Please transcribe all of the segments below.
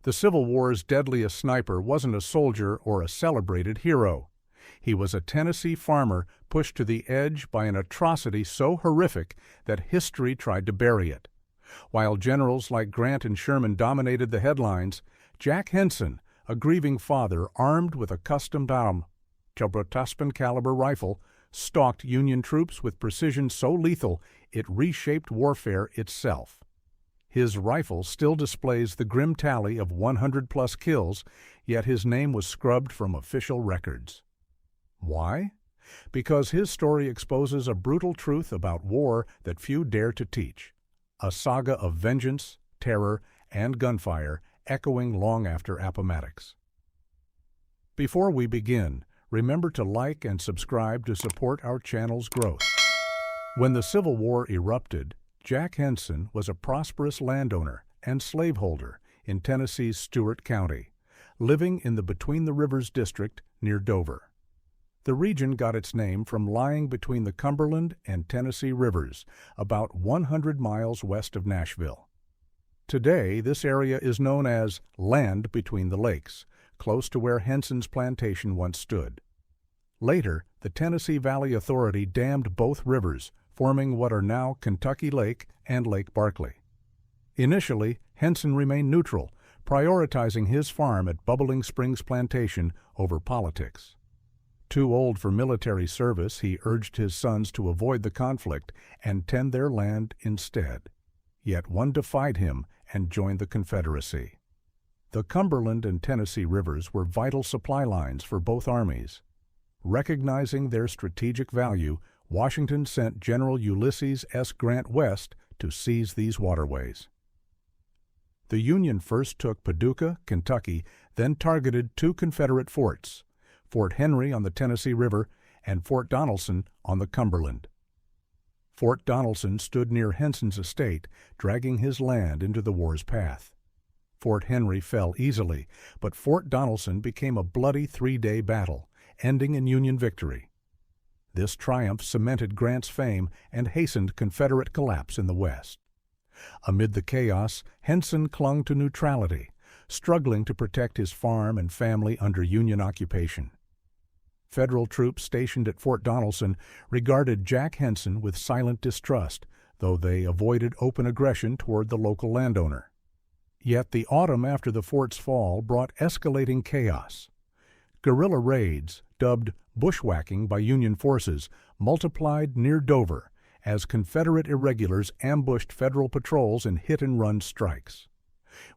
The Civil War's deadliest sniper wasn't a soldier or a celebrated hero. He was a Tennessee farmer pushed to the edge by an atrocity so horrific that history tried to bury it. While generals like Grant and Sherman dominated the headlines, Jack Henson, a grieving father armed with a custom caliber rifle, stalked Union troops with precision so lethal it reshaped warfare itself. His rifle still displays the grim tally of 100-plus kills, yet his name was scrubbed from official records. Why? Because his story exposes a brutal truth about war that few dare to teach. A saga of vengeance, terror, and gunfire echoing long after Appomattox. Before we begin, remember to like and subscribe to support our channel's growth. When the Civil War erupted, Jack Henson was a prosperous landowner and slaveholder in Tennessee's Stewart County, living in the Between the Rivers district near Dover. The region got its name from lying between the Cumberland and Tennessee Rivers, about 100 miles west of Nashville. Today, this area is known as Land Between the Lakes, close to where Henson's plantation once stood. Later, the Tennessee Valley Authority dammed both rivers, forming what are now Kentucky Lake and Lake Barkley. Initially, Henson remained neutral, prioritizing his farm at Bubbling Springs Plantation over politics. Too old for military service, he urged his sons to avoid the conflict and tend their land instead. Yet one defied him and joined the Confederacy. The Cumberland and Tennessee Rivers were vital supply lines for both armies. Recognizing their strategic value, Washington sent General Ulysses S. Grant west to seize these waterways. The Union first took Paducah, Kentucky, then targeted two Confederate forts, Fort Henry on the Tennessee River and Fort Donelson on the Cumberland. Fort Donelson stood near Henson's estate, dragging his land into the war's path. Fort Henry fell easily, but Fort Donelson became a bloody three-day battle, ending in Union victory. This triumph cemented Grant's fame and hastened Confederate collapse in the West. Amid the chaos, Henson clung to neutrality, struggling to protect his farm and family under Union occupation. Federal troops stationed at Fort Donelson regarded Jack Henson with silent distrust, though they avoided open aggression toward the local landowner. Yet the autumn after the fort's fall brought escalating chaos. Guerrilla raids, dubbed bushwhacking by Union forces, multiplied near Dover as Confederate irregulars ambushed Federal patrols in hit-and-run strikes.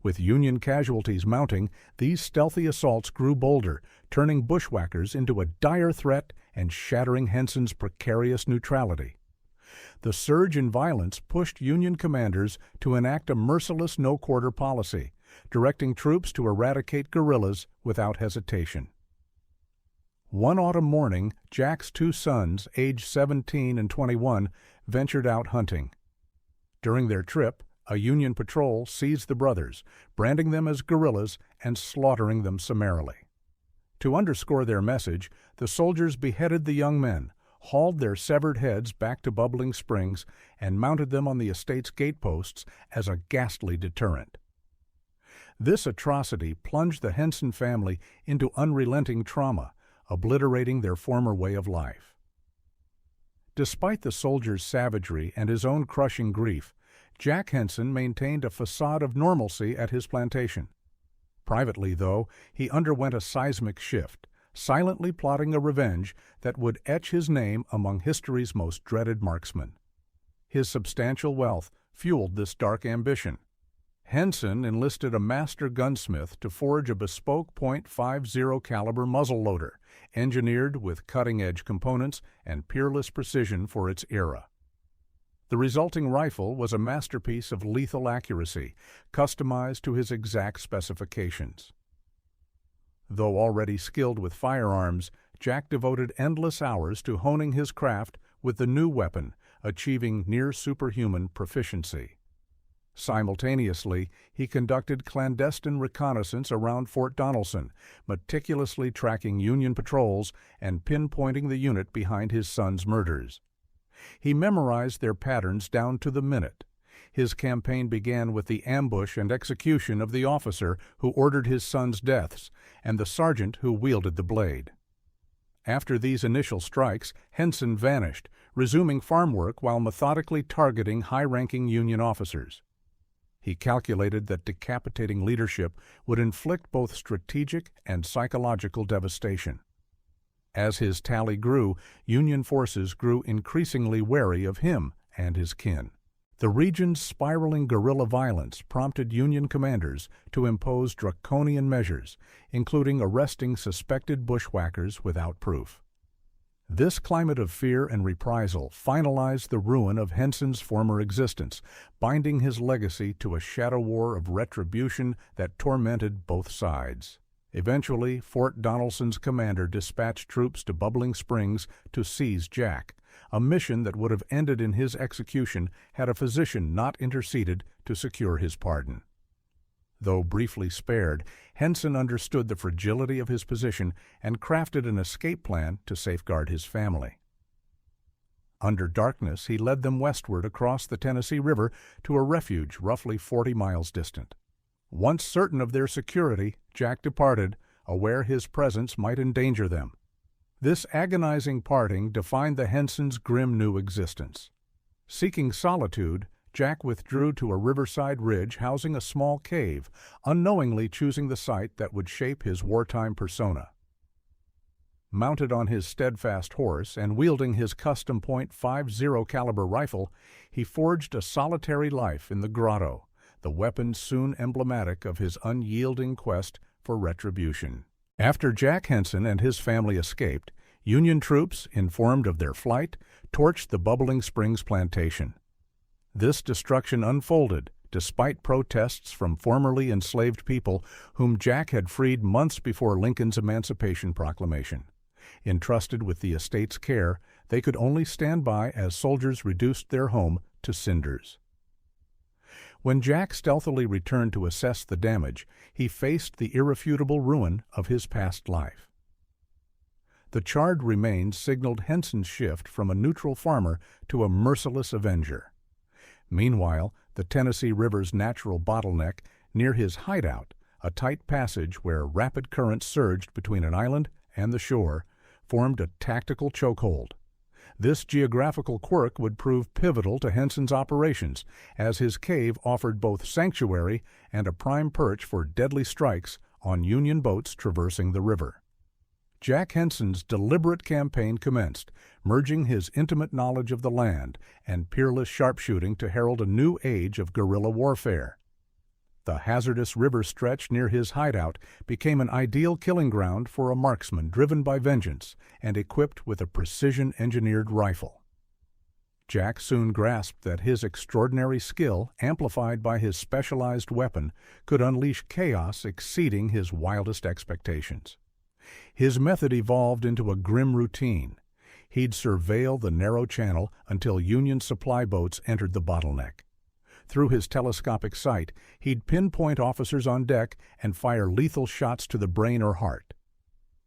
With Union casualties mounting, these stealthy assaults grew bolder, turning bushwhackers into a dire threat and shattering Henson's precarious neutrality. The surge in violence pushed Union commanders to enact a merciless no-quarter policy, directing troops to eradicate guerrillas without hesitation. One autumn morning, Jack's two sons, aged 17 and 21, ventured out hunting. During their trip, a Union patrol seized the brothers, branding them as guerrillas and slaughtering them summarily. To underscore their message, the soldiers beheaded the young men, hauled their severed heads back to Bubbling Springs, and mounted them on the estate's gateposts as a ghastly deterrent. This atrocity plunged the Henson family into unrelenting trauma, obliterating their former way of life. Despite the soldiers' savagery and his own crushing grief, Jack Henson maintained a facade of normalcy at his plantation. Privately, though, he underwent a seismic shift, silently plotting a revenge that would etch his name among history's most dreaded marksmen. His substantial wealth fueled this dark ambition. Henson enlisted a master gunsmith to forge a bespoke .50 caliber muzzleloader, engineered with cutting-edge components and peerless precision for its era. The resulting rifle was a masterpiece of lethal accuracy, customized to his exact specifications. Though already skilled with firearms, Jack devoted endless hours to honing his craft with the new weapon, achieving near-superhuman proficiency. Simultaneously, he conducted clandestine reconnaissance around Fort Donelson, meticulously tracking Union patrols and pinpointing the unit behind his son's murders. He memorized their patterns down to the minute. His campaign began with the ambush and execution of the officer who ordered his sons' deaths and the sergeant who wielded the blade. After these initial strikes, Henson vanished, resuming farm work while methodically targeting high-ranking Union officers. He calculated that decapitating leadership would inflict both strategic and psychological devastation. As his tally grew, Union forces grew increasingly wary of him and his kin. The region's spiraling guerrilla violence prompted Union commanders to impose draconian measures, including arresting suspected bushwhackers without proof. This climate of fear and reprisal finalized the ruin of Henson's former existence, binding his legacy to a shadow war of retribution that tormented both sides. Eventually, Fort Donelson's commander dispatched troops to Bubbling Springs to seize Jack, a mission that would have ended in his execution had a physician not interceded to secure his pardon. Though briefly spared, Henson understood the fragility of his position and crafted an escape plan to safeguard his family. Under darkness, he led them westward across the Tennessee River to a refuge roughly 40 miles distant. Once certain of their security, Jack departed, aware his presence might endanger them. This agonizing parting defined the Hensons' grim new existence. Seeking solitude, Jack withdrew to a riverside ridge housing a small cave, unknowingly choosing the site that would shape his wartime persona. Mounted on his steadfast horse and wielding his custom .50 caliber rifle, he forged a solitary life in the grotto, the weapon soon emblematic of his unyielding quest for retribution. After Jack Henson and his family escaped, Union troops, informed of their flight, torched the Bubbling Springs plantation. This destruction unfolded despite protests from formerly enslaved people whom Jack had freed months before Lincoln's Emancipation Proclamation. Entrusted with the estate's care, they could only stand by as soldiers reduced their home to cinders. When Jack stealthily returned to assess the damage, he faced the irrefutable ruin of his past life. The charred remains signaled Henson's shift from a neutral farmer to a merciless avenger. Meanwhile, the Tennessee River's natural bottleneck near his hideout, a tight passage where rapid currents surged between an island and the shore, formed a tactical chokehold. This geographical quirk would prove pivotal to Henson's operations, as his cave offered both sanctuary and a prime perch for deadly strikes on Union boats traversing the river. Jack Henson's deliberate campaign commenced, merging his intimate knowledge of the land and peerless sharpshooting to herald a new age of guerrilla warfare. The hazardous river stretch near his hideout became an ideal killing ground for a marksman driven by vengeance and equipped with a precision-engineered rifle. Jack soon grasped that his extraordinary skill, amplified by his specialized weapon, could unleash chaos exceeding his wildest expectations. His method evolved into a grim routine. He'd surveil the narrow channel until Union supply boats entered the bottleneck. Through his telescopic sight, he'd pinpoint officers on deck and fire lethal shots to the brain or heart.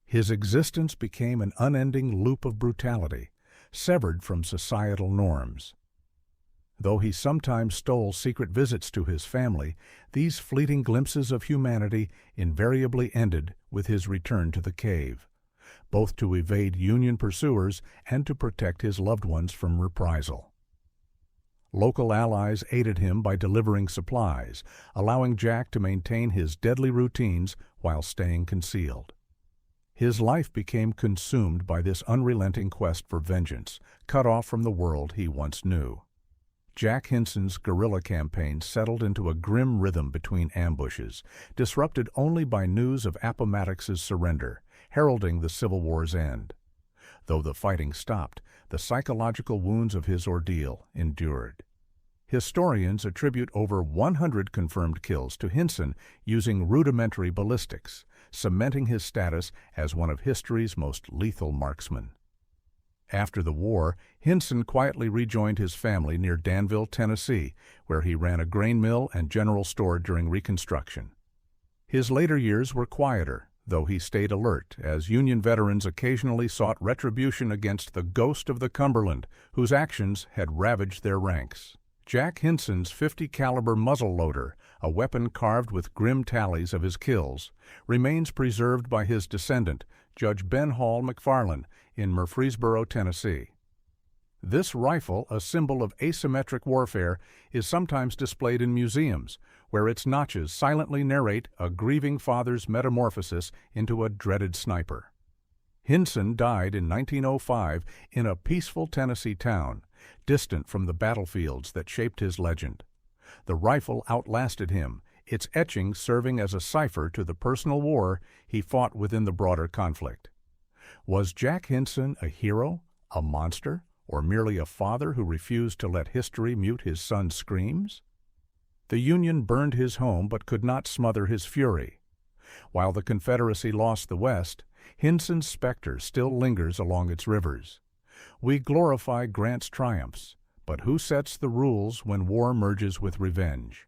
His existence became an unending loop of brutality, severed from societal norms. Though he sometimes stole secret visits to his family, these fleeting glimpses of humanity invariably ended with his return to the cave, both to evade Union pursuers and to protect his loved ones from reprisal. Local allies aided him by delivering supplies, allowing Jack to maintain his deadly routines while staying concealed. His life became consumed by this unrelenting quest for vengeance, cut off from the world he once knew. Jack Hinson's guerrilla campaign settled into a grim rhythm between ambushes, disrupted only by news of Appomattox's surrender, heralding the Civil War's end. Though the fighting stopped, the psychological wounds of his ordeal endured. Historians attribute over 100 confirmed kills to Hinson using rudimentary ballistics, cementing his status as one of history's most lethal marksmen. After the war, Hinson quietly rejoined his family near Danville, Tennessee, where he ran a grain mill and general store during Reconstruction. His later years were quieter, though he stayed alert as Union veterans occasionally sought retribution against the ghost of the Cumberland, whose actions had ravaged their ranks. Jack Hinson's .50 caliber muzzle-loader, a weapon carved with grim tallies of his kills, remains preserved by his descendant, Judge Ben Hall McFarland, in Murfreesboro, Tennessee. This rifle, a symbol of asymmetric warfare, is sometimes displayed in museums, where its notches silently narrate a grieving father's metamorphosis into a dreaded sniper. Hinson died in 1905 in a peaceful Tennessee town, distant from the battlefields that shaped his legend. The rifle outlasted him, its etching serving as a cipher to the personal war he fought within the broader conflict. Was Jack Hinson a hero, a monster, or merely a father who refused to let history mute his son's screams? The Union burned his home but could not smother his fury. While the Confederacy lost the West, Hinson's specter still lingers along its rivers. We glorify Grant's triumphs, but who sets the rules when war merges with revenge?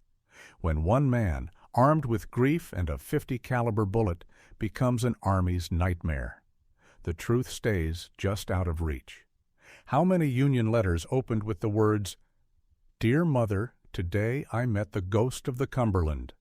When one man, armed with grief and a .50 caliber bullet, becomes an army's nightmare. The truth stays just out of reach. How many Union letters opened with the words, "Dear Mother, today I met the ghost of the Cumberland.